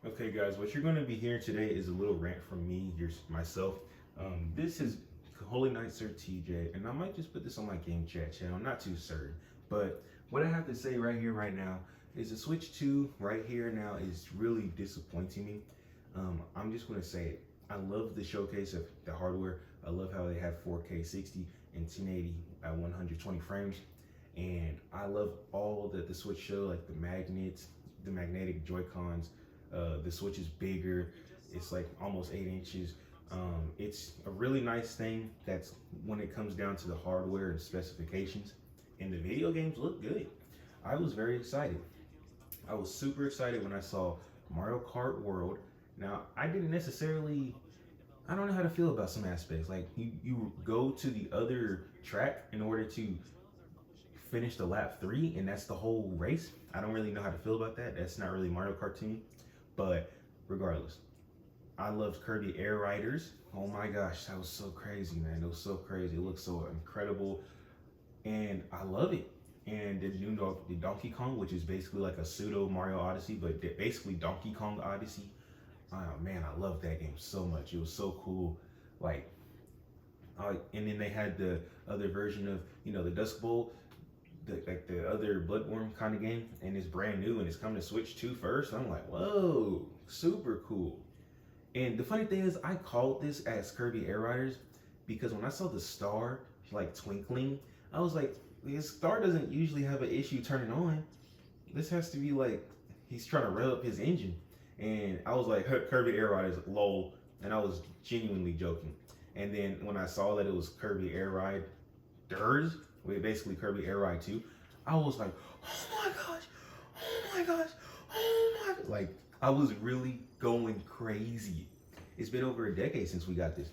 Okay, guys, what you're going to be hearing today is a little rant from me, myself. This is Holy Knight Sir TJ, and I might just put this on my game chat channel. I'm not too certain, but what I have to say right here, right now, is the Switch 2 right here now is really disappointing me. I'm just going to say it. I love the showcase of the hardware. I love how they have 4K 60 and 1080 at 120 frames, and I love all that the Switch show, like the magnets, the magnetic Joy Cons. The Switch is bigger. It's like almost 8 inches. It's a really nice thing. That's when it comes down to the hardware and specifications. And the video games look good. I was very excited. I was super excited when I saw Mario Kart World. Now, I didn't necessarily, I don't know how to feel about some aspects. Like you go to the other track in order to finish the lap 3, and that's the whole race. I don't really know how to feel about that. That's not really Mario Kart to me. But regardless, I loved Kirby Air Riders. Oh my gosh, that was so crazy, man. It was so crazy. It looked so incredible, and I love it. And the Donkey Kong, which is basically like a pseudo Mario Odyssey, but basically Donkey Kong Odyssey. Oh man, I love that game so much. It was so cool. Like, and then they had the other version of the Dusk Bowl, the other Bloodborne kind of game, and it's brand new and it's coming to Switch 2 first. I'm like, whoa, super cool. And the funny thing is, I called this as Kirby Air Riders because when I saw the star like twinkling, I was like, this star doesn't usually have an issue turning on. This has to be like he's trying to rev up his engine. And I was like, Kirby Air Riders, lol. And I was genuinely joking. And then when I saw that it was Kirby Air Riders, basically Kirby Air Ride 2, I was like, oh my gosh, oh my gosh, oh my gosh. Like, I was really going crazy. It's been over a decade since we got this.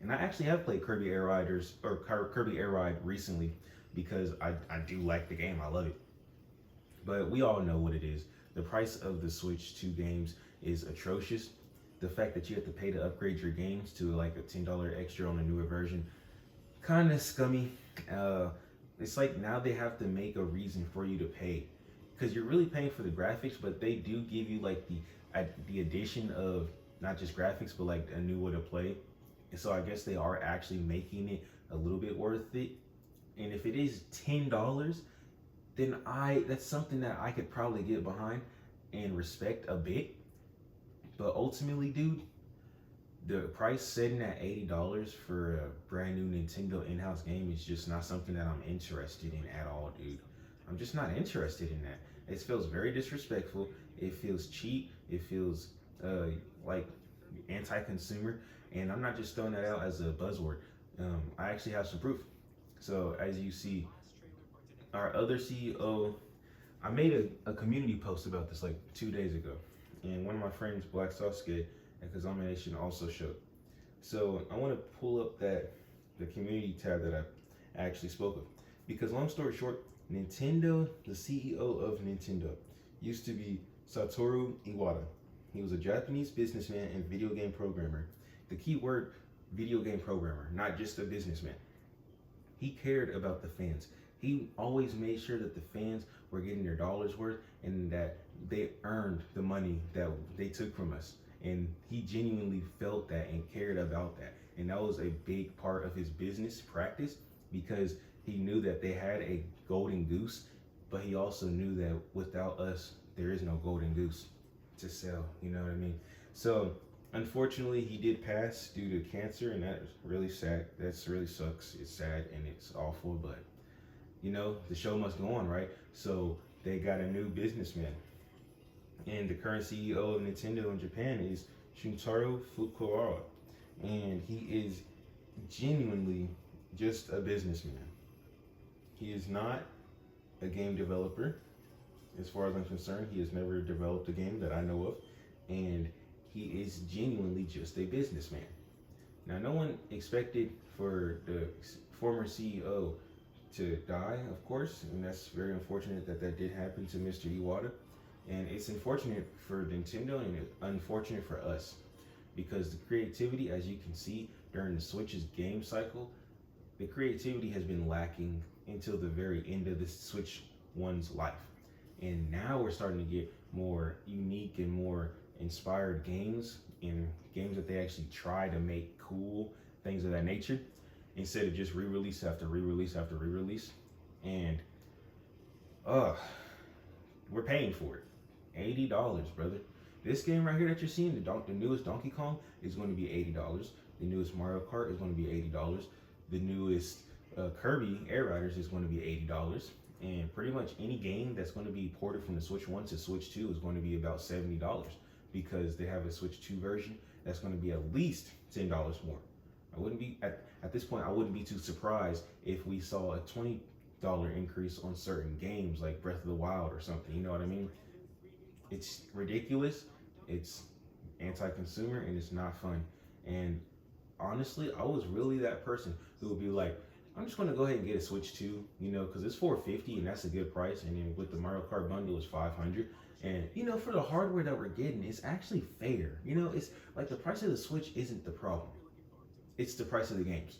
And I actually have played Kirby Air Riders, or Kirby Air Ride recently, because I do like the game, I love it. But we all know what it is. The price of the Switch 2 games is atrocious. The fact that you have to pay to upgrade your games to like a $10 extra on a newer version, kind of scummy. It's like now they have to make a reason for you to pay, because you're really paying for the graphics, but they do give you like the addition of not just graphics but like a new way to play. And so I guess they are actually making it a little bit worth it. And if it is $10, then that's something that I could probably get behind and respect a bit. But ultimately, dude, the price setting at $80 for a brand new Nintendo in-house game is just not something that I'm interested in at all, dude. I'm just not interested in that. It feels very disrespectful. It feels cheap. It feels like anti-consumer. And I'm not just throwing that out as a buzzword. I actually have some proof. So as you see, our other CEO, I made a community post about this like 2 days ago. And one of my friends, Black Sasuke, and Kazamination also showed. So I want to pull up the community tab that I actually spoke of. Because long story short, Nintendo, the CEO of Nintendo, used to be Satoru Iwata. He was a Japanese businessman and video game programmer. The key word, video game programmer, not just a businessman. He cared about the fans. He always made sure that the fans were getting their dollars worth and that they earned the money that they took from us. And he genuinely felt that and cared about that. And that was a big part of his business practice, because he knew that they had a golden goose, but he also knew that without us, there is no golden goose to sell. You know what I mean? So unfortunately, he did pass due to cancer, and that's really sad. That's really sucks. It's sad and it's awful, but the show must go on, right? So they got a new businessman. And the current CEO of Nintendo in Japan is Shuntaro Fukuhara. And he is genuinely just a businessman. He is not a game developer. As far as I'm concerned, he has never developed a game that I know of. And he is genuinely just a businessman. Now, no one expected for the former CEO to die, of course, and that's very unfortunate that did happen to Mr. Iwata. And it's unfortunate for Nintendo and unfortunate for us, because the creativity, as you can see during the Switch's game cycle, the creativity has been lacking until the very end of the Switch One's life. And now we're starting to get more unique and more inspired games and games that they actually try to make cool, things of that nature, instead of just re-release after re-release after re-release. And uh we're paying for it. $80, brother. This game right here that you're seeing, the newest Donkey Kong is going to be $80. The newest Mario Kart is going to be $80. The newest Kirby Air Riders is going to be $80. And pretty much any game that's going to be ported from the Switch 1 to Switch 2 is going to be about $70, because they have a Switch 2 version that's going to be at least $10 more. I wouldn't be at this point. I wouldn't be too surprised if we saw a $20 increase on certain games like Breath of the Wild or something. You know what I mean? It's ridiculous. It's anti-consumer and it's not fun. And honestly, I was really that person who would be like, I'm just gonna go ahead and get a Switch 2, you know, because it's $450 and that's a good price. And then with the Mario Kart bundle, it's $500. And you know, for the hardware that we're getting, it's actually fair. You know, it's like the price of the Switch isn't the problem. It's the price of the games.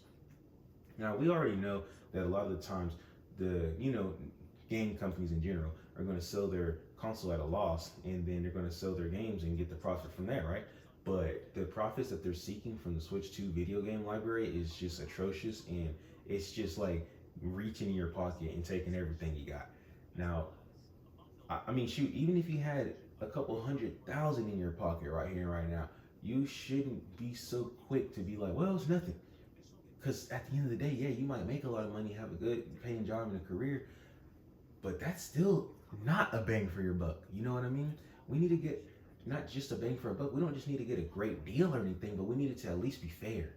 Now we already know that a lot of the times the game companies in general are going to sell their console at a loss, and then they're going to sell their games and get the profit from that, right? But the profits that they're seeking from the Switch 2 video game library is just atrocious, and it's just like reaching in your pocket and taking everything you got. Now, I mean, shoot, even if you had a couple 100,000 in your pocket right here, right now, you shouldn't be so quick to be like, well, it's nothing. Because at the end of the day, yeah, you might make a lot of money, have a good paying job and a career, but that's still not a bang for your buck. You know what I mean? We need to get not just a bang for a buck. We don't just need to get a great deal or anything, but we need it to at least be fair.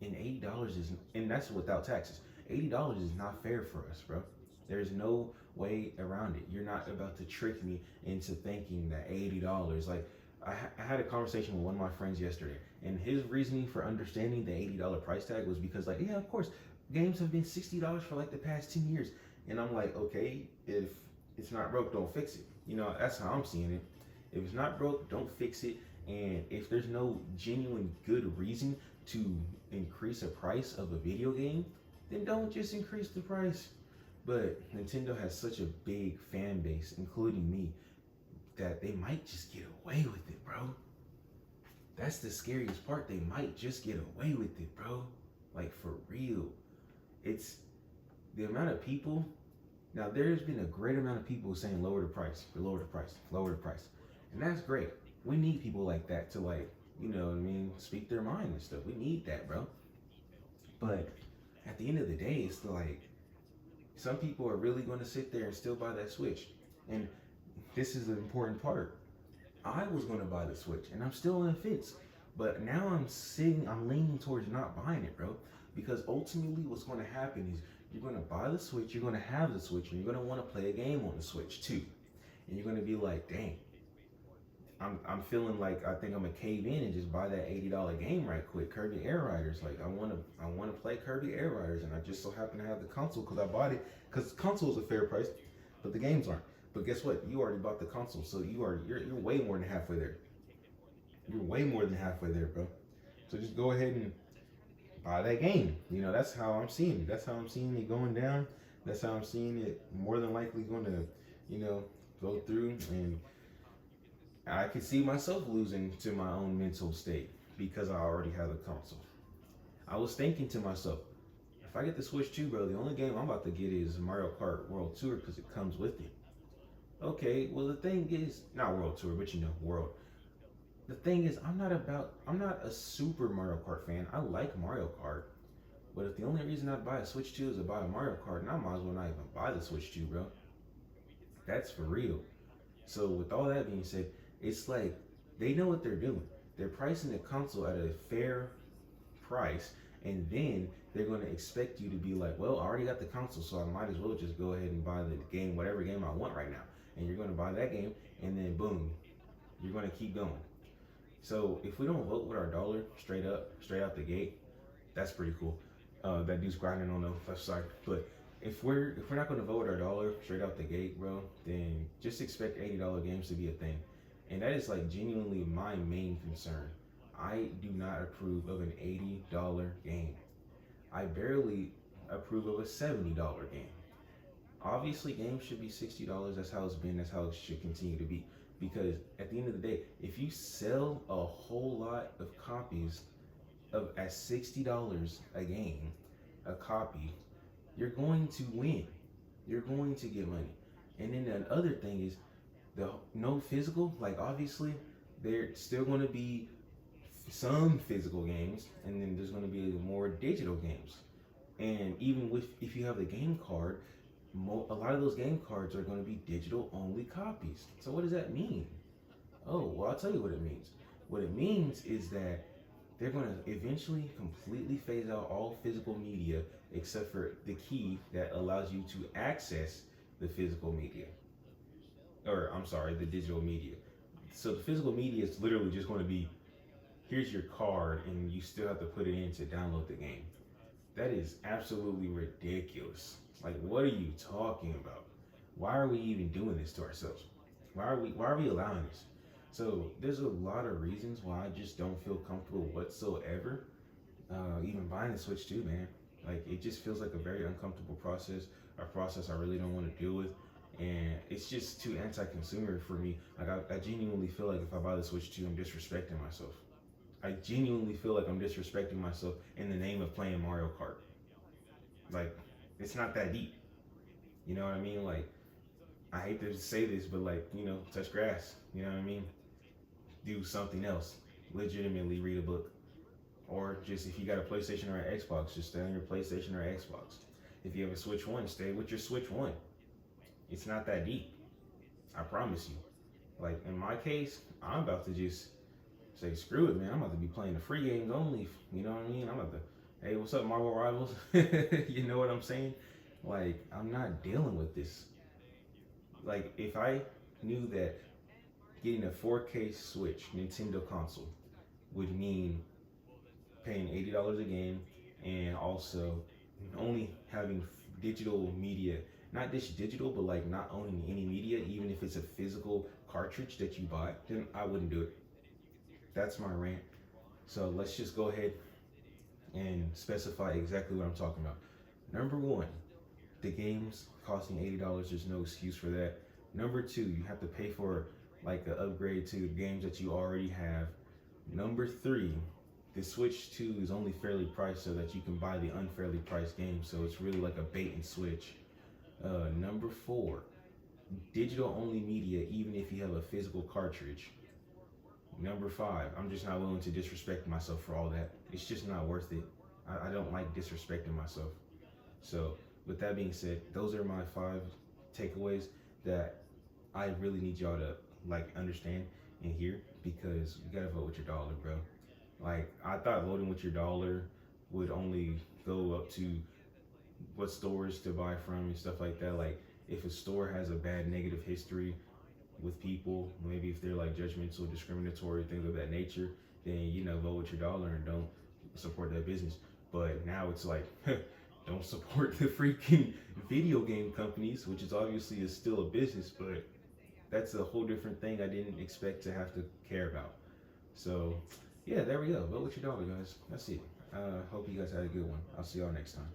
And $80 is, and that's without taxes. $80 is not fair for us, bro. There's no way around it. You're not about to trick me into thinking that $80, like, I had a conversation with one of my friends yesterday, and his reasoning for understanding the $80 price tag was because, like, yeah, of course, games have been $60 for like the past 10 years. And I'm like, okay, if it's not broke, don't fix it. You know, that's how I'm seeing it. If it's not broke, don't fix it. And if there's no genuine good reason to increase a price of a video game, then don't just increase the price. But Nintendo has such a big fan base, including me, that they might just get away with it, bro. That's the scariest part. They might just get away with it, bro. Like, for real. It's the amount of people. Now, there's been a great amount of people saying lower the price, lower the price, lower the price. And that's great. We need people like that to, like, you know what I mean, speak their mind and stuff. We need that, bro. But at the end of the day, it's like, some people are really going to sit there and still buy that Switch. And this is an important part. I was going to buy the Switch, and I'm still on the fence. But now I'm leaning towards not buying it, bro. Because ultimately what's going to happen is you're going to buy the Switch, you're going to have the Switch, and you're going to want to play a game on the Switch too. And you're going to be like, dang, I'm feeling like I think I'm gonna cave in and just buy that $80 game right quick, Kirby Air Riders. Like I wanna play Kirby Air Riders, and I just so happen to have the console because I bought it because the console is a fair price, but the games aren't. But guess what? You already bought the console, so you're way more than halfway there. You're way more than halfway there, bro. So just go ahead and buy that game. You know, that's how I'm seeing it. That's how I'm seeing it going down. That's how I'm seeing it more than likely going to, go through. And I could see myself losing to my own mental state because I already have a console. I was thinking to myself, if I get the Switch 2, bro, the only game I'm about to get is Mario Kart World Tour because it comes with it. Okay, well the thing is, not World Tour, but World. The thing is, I'm not a super Mario Kart fan. I like Mario Kart. But if the only reason I buy a Switch 2 is to buy a Mario Kart, then I might as well not even buy the Switch 2, bro. That's for real. So with all that being said, it's like they know what they're doing. They're pricing the console at a fair price, and then they're going to expect you to be like, well, I already got the console, so I might as well just go ahead and buy the game, whatever game I want right now. And you're going to buy that game, and then boom, you're going to keep going. So if we don't vote with our dollar straight out the gate, that's pretty cool. That dude's grinding on the left side. But if we're not going to vote with our dollar straight out the gate, bro, then just expect $80 games to be a thing. And that is like genuinely my main concern. I do not approve of an $80 game. I barely approve of a $70 game. Obviously, games should be $60. That's how it's been. That's how it should continue to be. because at the end of the day, if you sell a whole lot of copies of at $60 a game, a copy, you're going to win. You're going to get money. And then the other thing is the no physical. Like obviously, there's still going to be some physical games, and then there's going to be more digital games. And even with if you have the game card, a lot of those game cards are going to be digital only copies. So what does that mean? Oh, well, I'll tell you what it means. What it means is that they're going to eventually completely phase out all physical media except for the key that allows you to access the physical media. Or, I'm sorry, the digital media. So the physical media is literally just going to be here's your card, and you still have to put it in to download the game. That is absolutely ridiculous. Like, what are you talking about? Why are we even doing this to ourselves? Why are we allowing this? So there's a lot of reasons why I just don't feel comfortable whatsoever. Even buying the Switch 2, man. Like it just feels like a very uncomfortable process, a process I really don't want to deal with. And it's just too anti-consumer for me. Like I genuinely feel like if I buy the Switch 2, I'm disrespecting myself. I genuinely feel like I'm disrespecting myself in the name of playing Mario Kart. Like, it's not that deep. You know what I mean? Like, I hate to say this, but like, touch grass. You know what I mean? Do something else. Legitimately read a book. Or just if you got a PlayStation or an Xbox, just stay on your PlayStation or Xbox. If you have a Switch 1, stay with your Switch 1. It's not that deep. I promise you. Like, in my case, I'm about to just say, screw it, man. I'm about to be playing the free games only. You know what I mean? I'm about to, hey, what's up, Marvel Rivals? You know what I'm saying? Like, I'm not dealing with this. Like, if I knew that getting a 4K Switch Nintendo console would mean paying $80 a game and also only having digital media, not just digital, but like not owning any media, even if it's a physical cartridge that you buy, then I wouldn't do it. That's my rant. So let's just go ahead and specify exactly what I'm talking about. Number one, the games costing $80, there's no excuse for that. Number two, you have to pay for like an upgrade to games that you already have. Number three, the Switch 2 is only fairly priced so that you can buy the unfairly priced games, so it's really like a bait and switch. Number four, digital only media even if you have a physical cartridge. Number five, I'm just not willing to disrespect myself for all that. It's just not worth it. I don't like disrespecting myself. So with that being said, those are my 5 takeaways that I really need y'all to like understand and hear, because you gotta vote with your dollar, bro. Like I thought voting with your dollar would only go up to what stores to buy from and stuff like that. Like if a store has a bad negative history with people, maybe if they're like judgmental, discriminatory, things of that nature, then vote with your dollar and don't support that business. But now it's like don't support the freaking video game companies, which is obviously is still a business, but that's a whole different thing I didn't expect to have to care about. So yeah, there we go. Vote with your dollar, guys. That's it. Hope you guys had a good one. I'll see y'all next time.